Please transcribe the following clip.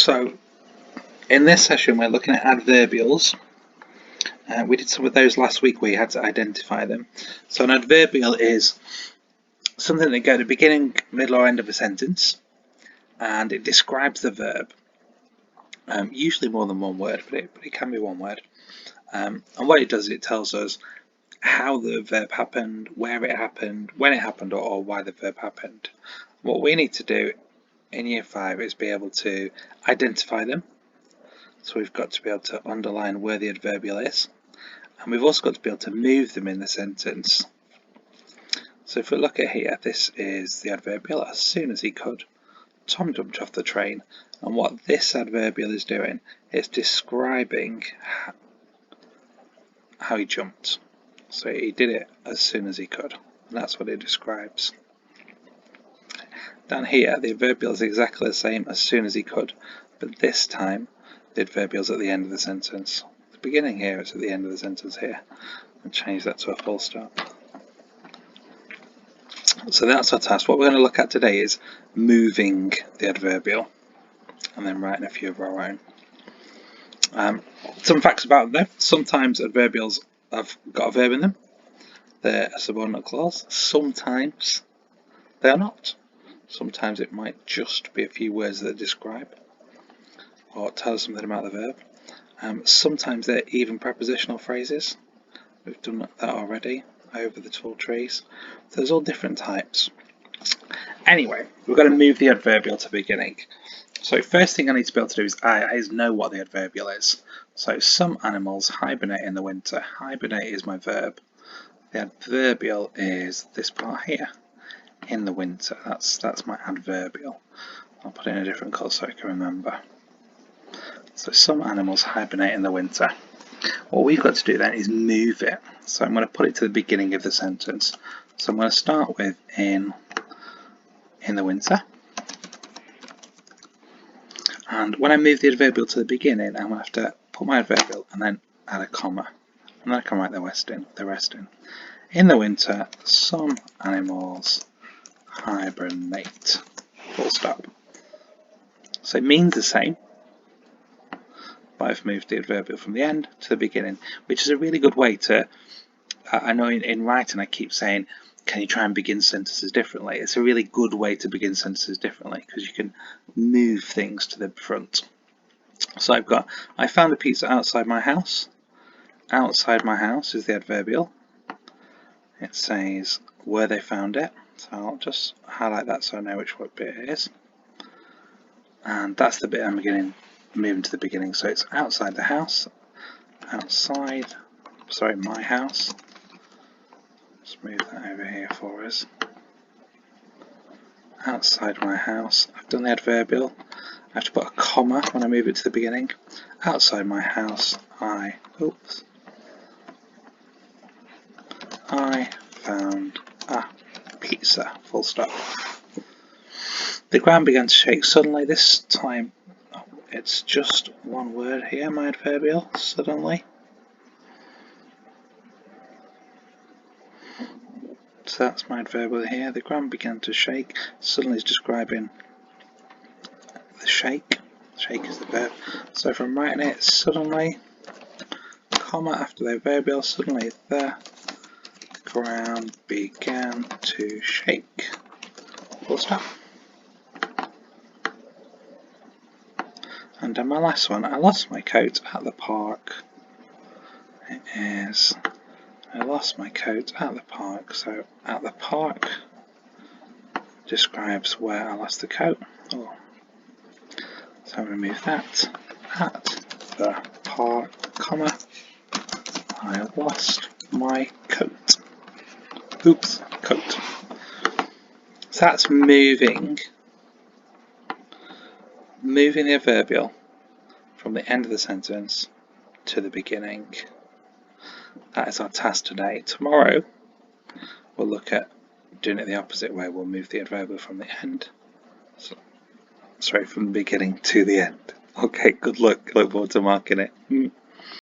So in this session we're looking at adverbials. We did some of those last week where you had to identify them. So an adverbial is something that goes at the beginning, middle or end of a sentence, and it describes the verb. Usually more than one word, but it can be one word. And what it does, it tells us how the verb happened, where it happened, when it happened, or why the verb happened. What we need to do in Year 5 is be able to identify them. So we've got to be able to underline where the adverbial is. And we've also got to be able to move them in the sentence. So if we look at here, this is the adverbial. As soon as he could, Tom jumped off the train. And what this adverbial is doing is describing how he jumped. So he did it as soon as he could. And that's what it describes. Down here, the adverbial is exactly the same, as soon as he could. But this time, the adverbial is at the end of the sentence. The beginning here is at the end of the sentence here. And change that to a full stop. So that's our task. What we're going to look at today is moving the adverbial and then writing a few of our own. Some facts about them. Sometimes adverbials have got a verb in them. They're a subordinate clause. Sometimes they are not. Sometimes it might just be a few words that describe or tell us something about the verb. Sometimes they're even prepositional phrases. We've done that already over the tall trees. So there's all different types. Anyway, we're going to move the adverbial to the beginning. So first thing I need to be able to do is know what the adverbial is. So some animals hibernate in the winter. Hibernate is my verb. The adverbial is this part here, in the winter. That's my adverbial. I'll put it in a different colour so I can remember. So some animals hibernate in the winter. What we've got to do then is move it. So I'm going to put it to the beginning of the sentence. So I'm going to start with in the winter. And when I move the adverbial to the beginning, I'm going to have to put my adverbial and then add a comma. And then I can write the rest in. In the winter, some animals hibernate. Full stop. So it means the same, but I've moved the adverbial from the end to the beginning, which is a really good way to, I know in writing I keep saying, can you try and begin sentences differently? It's a really good way to begin sentences differently because you can move things to the front. So I found a pizza outside my house. Outside my house is the adverbial. It says where they found it. So I'll just highlight that so I know which bit it is. And that's the bit I'm moving to the beginning. So it's outside the house. My house. Let's move that over here for us. Outside my house. I've done the adverbial. I have to put a comma when I move it to the beginning. Outside my house, I found a pizza. Full stop. The ground began to shake suddenly. This time it's just one word here, my adverbial, suddenly. So that's my adverbial here. The ground began to shake. Suddenly is describing the shake. Shake is the verb. So if I'm writing it, suddenly, comma after the adverbial, suddenly the ground began to shake. Full stop. And then my last one, I lost my coat at the park. It is, I lost my coat at the park. So at the park describes where I lost the coat. So I'm going to move that. At the park, comma, I lost my coat. Oops, coat. So that's moving the adverbial from the end of the sentence to the beginning. That is our task today. Tomorrow we'll look at doing it the opposite way. We'll move the adverbial from the end, from the beginning to the end. Okay, good luck. Look forward to marking it.